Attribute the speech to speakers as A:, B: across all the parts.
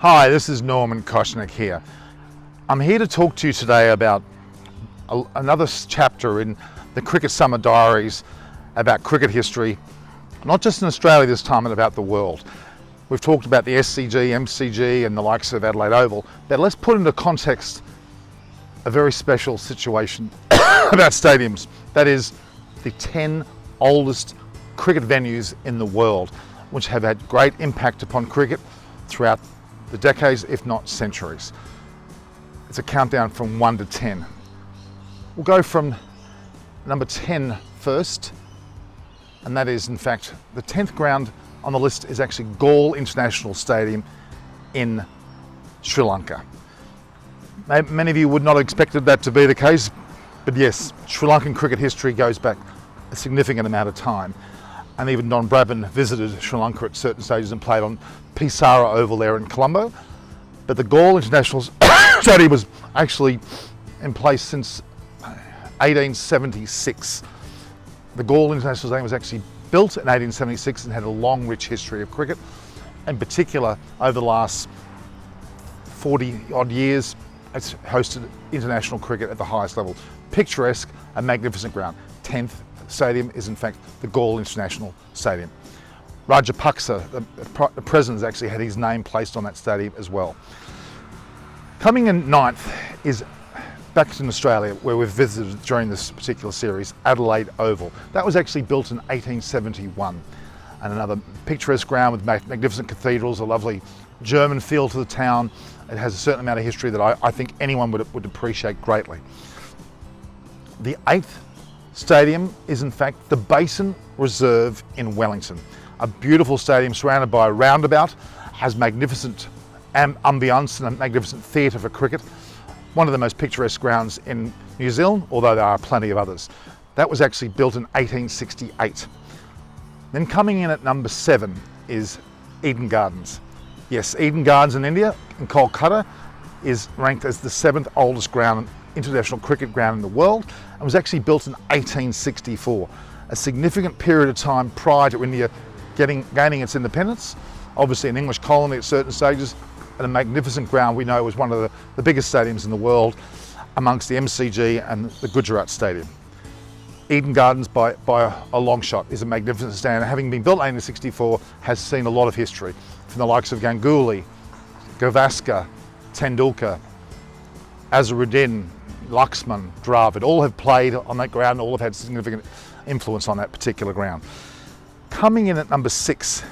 A: Hi, this is Norman Koshnick here. I'm here to talk to you today about another chapter in the Cricket Summer Diaries about cricket history, not just in Australia this time, but about the world. We've talked about the SCG, MCG and the likes of Adelaide Oval, but let's put into context a very special situation about stadiums. That is the 10 oldest cricket venues in the world, which have had great impact upon cricket throughout the decades, if not centuries. It's a countdown from 1 to 10. We'll go from number 10 first, and that is in fact the 10th ground on the list is actually Galle International Stadium in Sri Lanka. Many of you would not have expected that to be the case, but yes, Sri Lankan cricket history goes back a significant amount of time. And even Don Bradman visited Sri Lanka at certain stages and played on Pisara Oval there in Colombo. But the Galle International Stadium was actually in place since 1876. The Galle International Stadium was actually built in 1876 and had a long, rich history of cricket. In particular, over the last 40 odd years, it's hosted international cricket at the highest level. Picturesque and magnificent ground. 10th stadium is in fact the Galle International Stadium. Rajapaksa, the president, has actually had his name placed on that stadium as well. Coming in 9th is back in Australia, where we've visited during this particular series, Adelaide Oval. That was actually built in 1871, and another picturesque ground with magnificent cathedrals, a lovely German feel to the town. It has a certain amount of history that I think anyone would appreciate greatly. The 8th stadium is in fact the Basin Reserve in Wellington. A beautiful stadium surrounded by a roundabout, has magnificent ambience and a magnificent theatre for cricket. One of the most picturesque grounds in New Zealand, although there are plenty of others. That was actually built in 1868. Then coming in at number 7 is Eden Gardens. Yes, Eden Gardens in India, in Kolkata, is ranked as the 7th oldest international cricket ground in the world, and was actually built in 1864, a significant period of time prior to India gaining its independence. Obviously an English colony at certain stages, and a magnificent ground we know was one of the biggest stadiums in the world amongst the MCG and the Gujarat Stadium. Eden Gardens by a long shot is a magnificent stadium. Having been built in 1864, has seen a lot of history from the likes of Ganguly, Gavaskar, Tendulkar, Azharuddin, Laxman, Dravid, all have played on that ground, all have had significant influence on that particular ground. Coming in at number 6,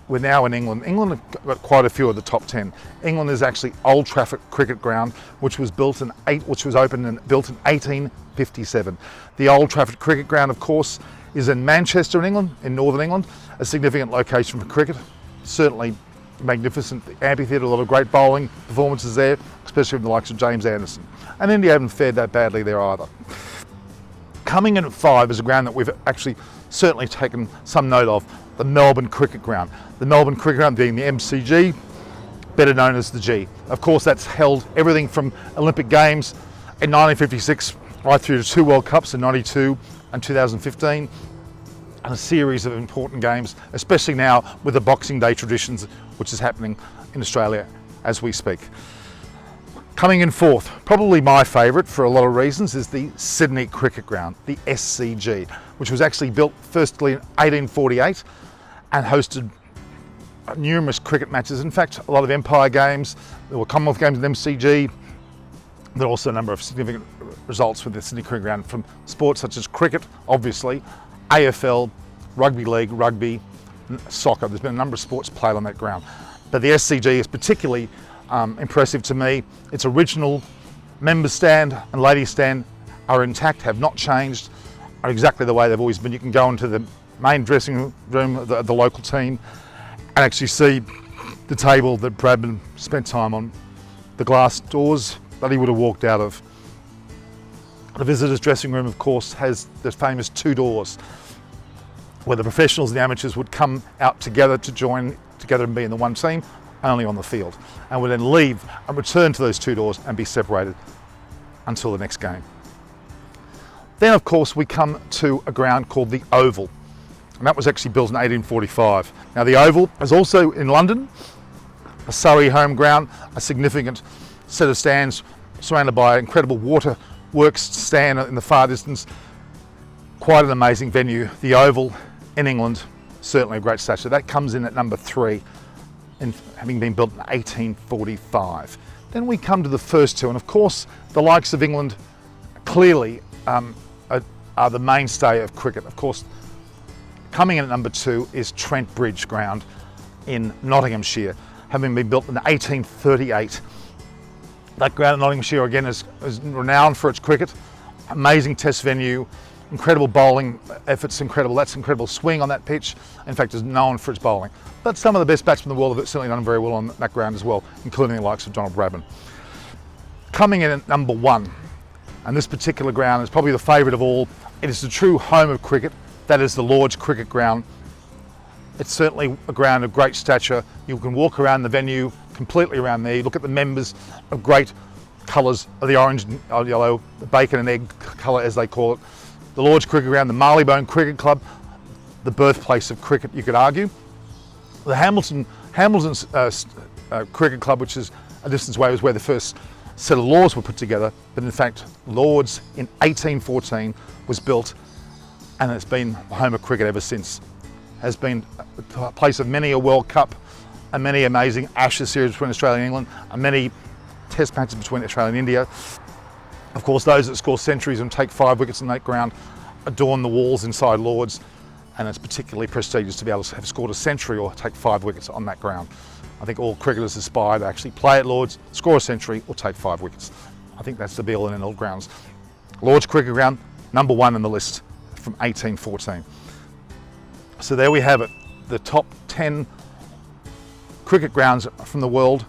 A: we're now in England. England have got quite a few of the top 10. England is actually Old Trafford Cricket Ground, which was built in 1857. The Old Trafford Cricket Ground, of course, is in Manchester in England, in northern England, a significant location for cricket. Certainly magnificent amphitheatre, a lot of great bowling performances there, especially from the likes of James Anderson. And India haven't fared that badly there either. Coming in at 5 is a ground that we've actually certainly taken some note of, the Melbourne Cricket Ground. The Melbourne Cricket Ground being the MCG, better known as the G. Of course, that's held everything from Olympic Games in 1956 right through to 2 World Cups in 92 and 2015, and a series of important games, especially now with the Boxing Day traditions, which is happening in Australia as we speak. Coming in 4th, probably my favourite for a lot of reasons, is the Sydney Cricket Ground, the SCG, which was actually built firstly in 1848 and hosted numerous cricket matches. In fact, a lot of Empire games, there were Commonwealth games in MCG. There are also a number of significant results with the Sydney Cricket Ground from sports such as cricket, obviously, AFL, rugby league, rugby, soccer. There's been a number of sports played on that ground. But the SCG is particularly impressive to me. Its original members stand and ladies stand are intact, have not changed, are exactly the way they've always been. You can go into the main dressing room of the local team and actually see the table that Bradman spent time on, the glass doors that he would have walked out of. The visitors' dressing room, of course, has the famous 2 doors where the professionals and the amateurs would come out together to join together and be in the one team, only on the field, and would then leave and return to those 2 doors and be separated until the next game. Then, of course, we come to a ground called the Oval, and that was actually built in 1845. Now, the Oval is also in London, a Surrey home ground, a significant set of stands surrounded by incredible waterworks stand in the far distance. Quite an amazing venue. The Oval in England, certainly a great stature. That comes in at number 3, in having been built in 1845. Then we come to the first two, and of course the likes of England clearly are the mainstay of cricket. Of course, coming in at number 2 is Trent Bridge Ground in Nottinghamshire, having been built in 1838. That ground in Nottinghamshire again is renowned for its cricket, amazing test venue, incredible bowling efforts, that's incredible swing on that pitch. In fact, is known for its bowling. But some of the best batsmen in the world have certainly done very well on that ground as well, including the likes of Donald Bradman. Coming in at number 1, and this particular ground is probably the favourite of all. It is the true home of cricket. That is the Lord's Cricket Ground. It's certainly a ground of great stature. You can walk around the venue, completely around there. You look at the members of great colours of the orange and yellow, the bacon and egg colour as they call it. The Lord's Cricket Ground, the Marylebone Cricket Club, the birthplace of cricket, you could argue. The Hamilton's Cricket Club, which is a distance away, was where the first set of laws were put together. But in fact, Lord's in 1814 was built, and it's been the home of cricket ever since. Has been a place of many a World Cup and many amazing Ashes series between Australia and England, and many test matches between Australia and India. Of course, those that score centuries and take 5 wickets in that ground adorn the walls inside Lord's, and it's particularly prestigious to be able to have scored a century or take 5 wickets on that ground. I think all cricketers aspire to actually play at Lord's, score a century or take 5 wickets. I think that's the be all and end all grounds. Lord's Cricket Ground, number 1 on the list from 1814. So there we have it, the top 10 cricket grounds from the world